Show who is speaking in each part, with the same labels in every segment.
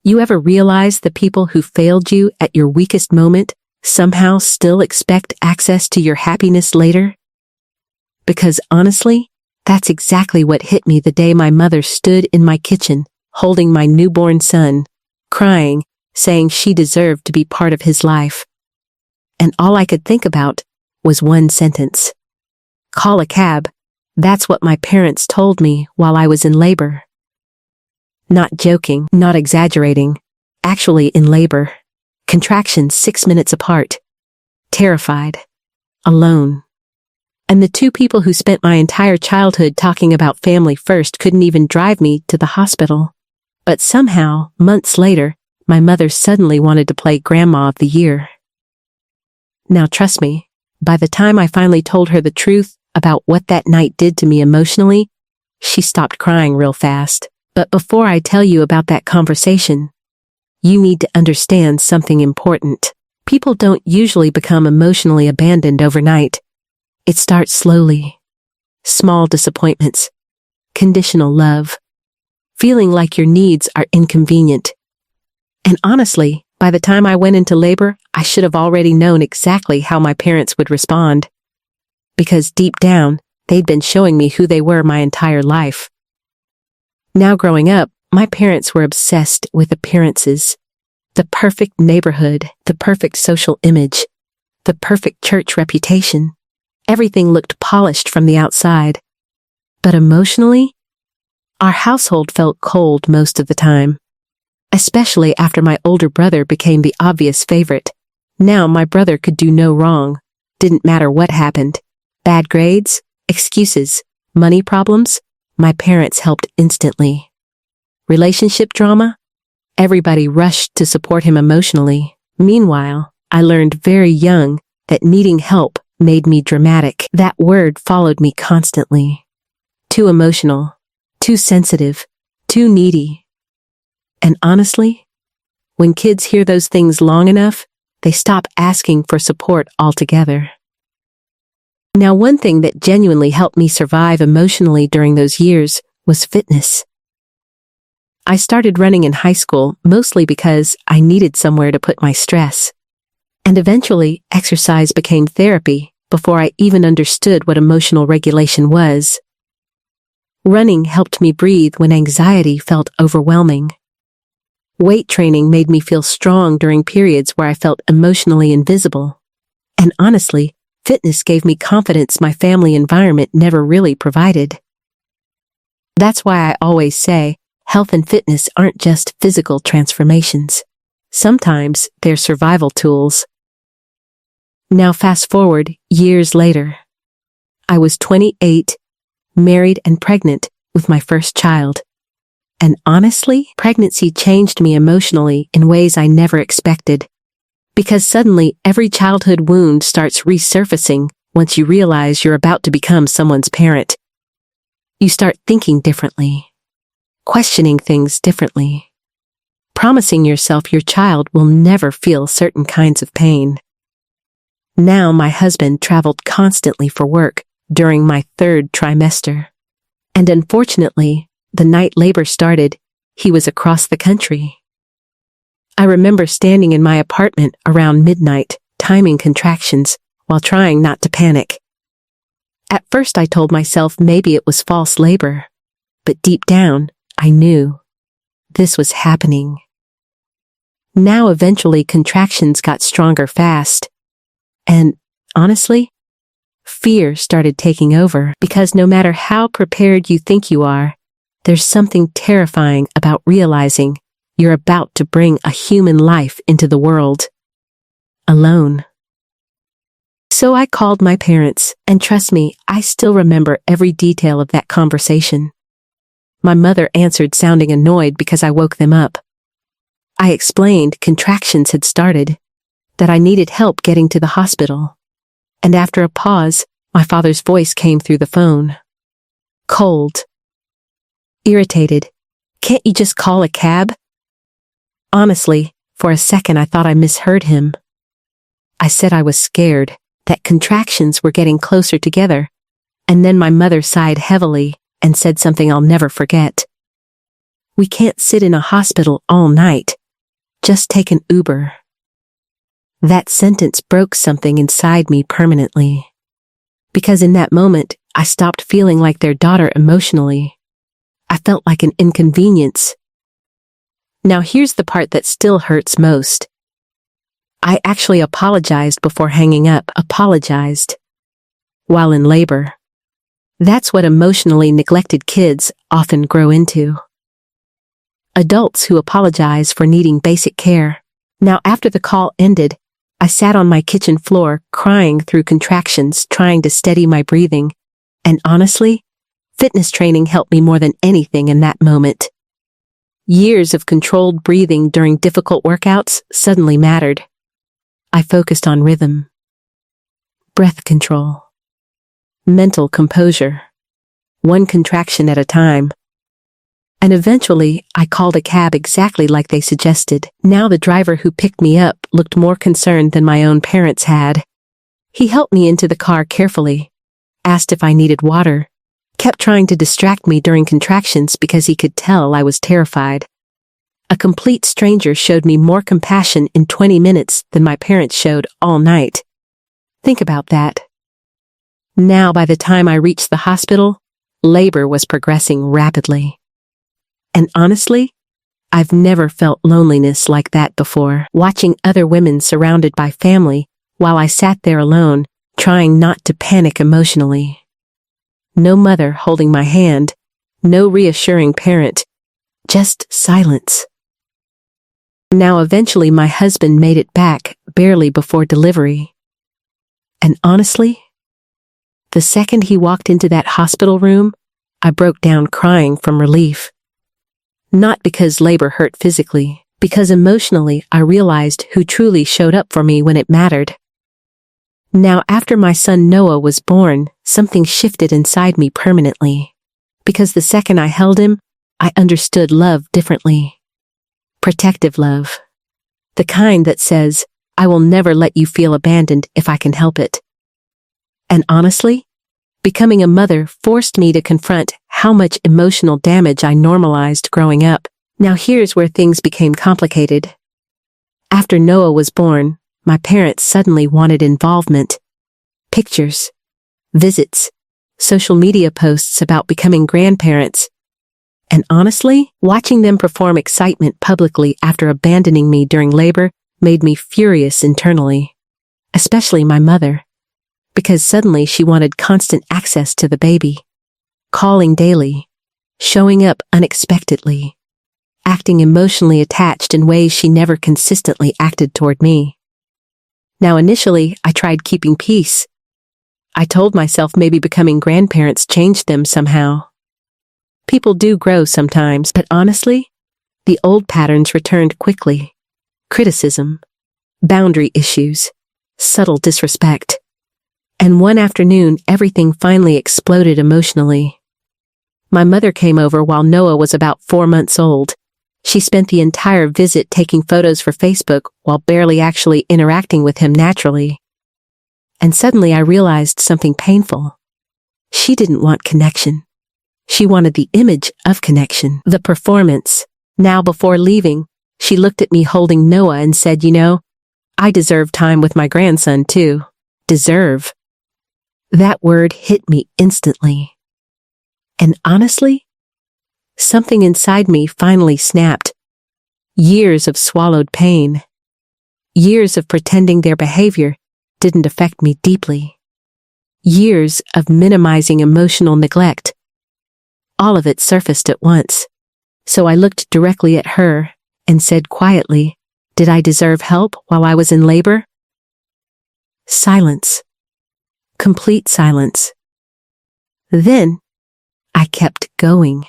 Speaker 1: You ever realize the people who failed you at your weakest moment somehow still expect access to your happiness later? Because honestly, that's exactly what hit me the day my mother stood in my kitchen, holding my newborn son, crying, saying she deserved to be part of his life. And all I could think about was one sentence. Call a cab. That's what my parents told me while I was in labor. Not joking, not exaggerating. Actually in labor. Contractions 6 minutes apart. Terrified. Alone. And the two people who spent my entire childhood talking about family first couldn't even drive me to the hospital. But somehow, months later, my mother suddenly wanted to play Grandma of the Year. Now trust me, by the time I finally told her the truth about what that night did to me emotionally, she stopped crying real fast. But before I tell you about that conversation, you need to understand something important. People don't usually become emotionally abandoned overnight. It starts slowly. Small disappointments. Conditional love. Feeling like your needs are inconvenient. And honestly, by the time I went into labor, I should have already known exactly how my parents would respond. Because deep down, they'd been showing me who they were my entire life. Now growing up, my parents were obsessed with appearances. The perfect neighborhood, the perfect social image, the perfect church reputation. Everything looked polished from the outside. But emotionally, our household felt cold most of the time. Especially after my older brother became the obvious favorite. Now my brother could do no wrong. Didn't matter what happened. Bad grades, excuses, money problems, my parents helped instantly. Relationship drama? Everybody rushed to support him emotionally. Meanwhile, I learned very young that needing help made me dramatic. That word followed me constantly. Too emotional, too sensitive, too needy. And honestly, when kids hear those things long enough, they stop asking for support altogether. Now, one thing that genuinely helped me survive emotionally during those years was fitness. I started running in high school mostly because I needed somewhere to put my stress. And eventually, exercise became therapy before I even understood what emotional regulation was. Running helped me breathe when anxiety felt overwhelming. Weight training made me feel strong during periods where I felt emotionally invisible. And honestly, fitness gave me confidence my family environment never really provided. That's why I always say, health and fitness aren't just physical transformations. Sometimes they're survival tools. Now fast forward years later. I was 28, married and pregnant with my first child. And honestly, pregnancy changed me emotionally in ways I never expected. Because suddenly, every childhood wound starts resurfacing once you realize you're about to become someone's parent. You start thinking differently, questioning things differently, promising yourself your child will never feel certain kinds of pain. Now my husband traveled constantly for work during my 3rd trimester. And unfortunately, the night labor started, he was across the country. I remember standing in my apartment around midnight, timing contractions, while trying not to panic. At first I told myself maybe it was false labor. But deep down, I knew. This was happening. Now eventually contractions got stronger fast. And, honestly, fear started taking over because no matter how prepared you think you are, there's something terrifying about realizing you're about to bring a human life into the world. Alone. So I called my parents, and trust me, I still remember every detail of that conversation. My mother answered sounding annoyed because I woke them up. I explained contractions had started, that I needed help getting to the hospital. And after a pause, my father's voice came through the phone. Cold. Irritated. Can't you just call a cab? Honestly, for a second I thought I misheard him. I said I was scared, that contractions were getting closer together, and then my mother sighed heavily and said something I'll never forget. We can't sit in a hospital all night. Just take an Uber. That sentence broke something inside me permanently. Because in that moment, I stopped feeling like their daughter emotionally. I felt like an inconvenience. Now here's the part that still hurts most. I actually apologized before hanging up, apologized. While in labor. That's what emotionally neglected kids often grow into. Adults who apologize for needing basic care. Now after the call ended, I sat on my kitchen floor, crying through contractions, trying to steady my breathing. And honestly, fitness training helped me more than anything in that moment. Years of controlled breathing during difficult workouts suddenly mattered. I focused on rhythm, breath control, mental composure, one contraction at a time. And eventually, I called a cab exactly like they suggested. Now the driver who picked me up looked more concerned than my own parents had. He helped me into the car carefully, asked if I needed water, kept trying to distract me during contractions because he could tell I was terrified. A complete stranger showed me more compassion in 20 minutes than my parents showed all night. Think about that. Now, by the time I reached the hospital, labor was progressing rapidly. And honestly, I've never felt loneliness like that before, watching other women surrounded by family while I sat there alone, trying not to panic emotionally. No mother holding my hand, no reassuring parent, just silence. Now eventually my husband made it back, barely before delivery. And honestly, the second he walked into that hospital room, I broke down crying from relief. Not because labor hurt physically, because emotionally I realized who truly showed up for me when it mattered. Now after my son Noah was born, something shifted inside me permanently. Because the second I held him, I understood love differently. Protective love. The kind that says, I will never let you feel abandoned if I can help it. And honestly, becoming a mother forced me to confront how much emotional damage I normalized growing up. Now here's where things became complicated. After Noah was born, my parents suddenly wanted involvement. Pictures, visits, social media posts about becoming grandparents. And honestly, watching them perform excitement publicly after abandoning me during labor made me furious internally. Especially my mother. Because suddenly she wanted constant access to the baby. Calling daily. Showing up unexpectedly. Acting emotionally attached in ways she never consistently acted toward me. Now initially, I tried keeping peace. I told myself maybe becoming grandparents changed them somehow. People do grow sometimes, but honestly, the old patterns returned quickly. Criticism, boundary issues, subtle disrespect. And one afternoon, everything finally exploded emotionally. My mother came over while Noah was about 4 months old. She spent the entire visit taking photos for Facebook while barely actually interacting with him naturally. And suddenly I realized something painful. She didn't want connection. She wanted the image of connection, the performance. Now before leaving, she looked at me holding Noah and said, I deserve time with my grandson too. Deserve. That word hit me instantly. And honestly, something inside me finally snapped. Years of swallowed pain. Years of pretending their behavior didn't affect me deeply. Years of minimizing emotional neglect. All of it surfaced at once. So I looked directly at her and said quietly, did I deserve help while I was in labor? Silence. Complete silence. Then, I kept going.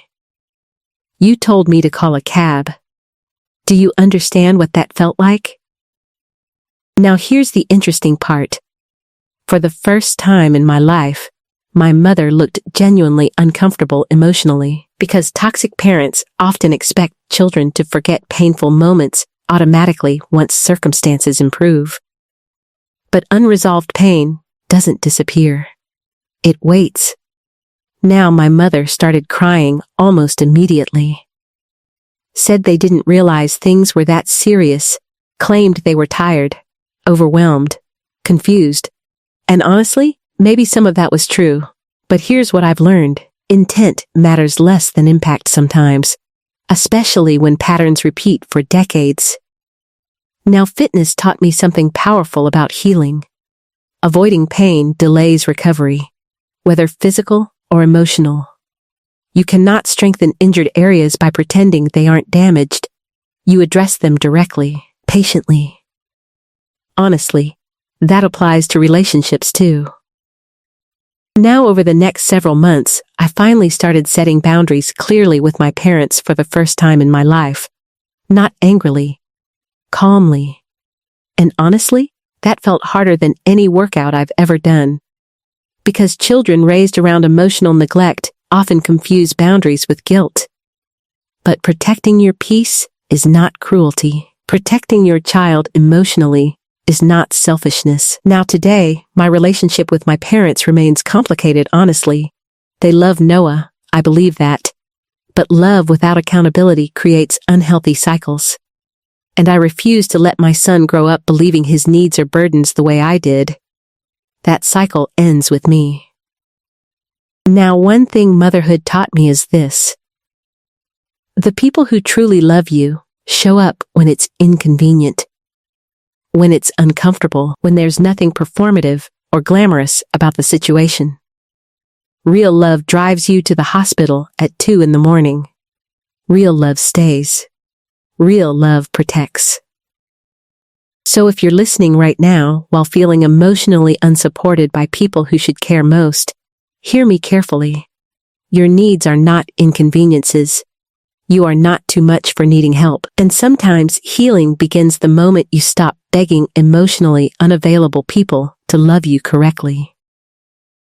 Speaker 1: You told me to call a cab. Do you understand what that felt like? Now here's the interesting part. For the first time in my life, my mother looked genuinely uncomfortable emotionally, because toxic parents often expect children to forget painful moments automatically once circumstances improve. But unresolved pain doesn't disappear. It waits. Now my mother started crying almost immediately. said they didn't realize things were that serious, claimed they were tired, overwhelmed, confused. And honestly, maybe some of that was true. But here's what I've learned. Intent matters less than impact sometimes, especially when patterns repeat for decades. Now, fitness taught me something powerful about healing. Avoiding pain delays recovery, whether physical or emotional. You cannot strengthen injured areas by pretending they aren't damaged. You address them directly, patiently. Honestly, that applies to relationships too. Now, over the next several months, I finally started setting boundaries clearly with my parents for the first time in my life. Not angrily, calmly. And honestly, that felt harder than any workout I've ever done. Because children raised around emotional neglect often confuse boundaries with guilt. But protecting your peace is not cruelty. Protecting your child emotionally is not selfishness. Now today, my relationship with my parents remains complicated, honestly. They love Noah, I believe that. But love without accountability creates unhealthy cycles. And I refuse to let my son grow up believing his needs are burdens the way I did. That cycle ends with me. Now, one thing motherhood taught me is this. The people who truly love you show up when it's inconvenient, when it's uncomfortable, when there's nothing performative or glamorous about the situation. Real love drives you to the hospital at 2 a.m. Real love stays. Real love protects. So if you're listening right now while feeling emotionally unsupported by people who should care most, hear me carefully. Your needs are not inconveniences. You are not too much for needing help. And sometimes healing begins the moment you stop begging emotionally unavailable people to love you correctly.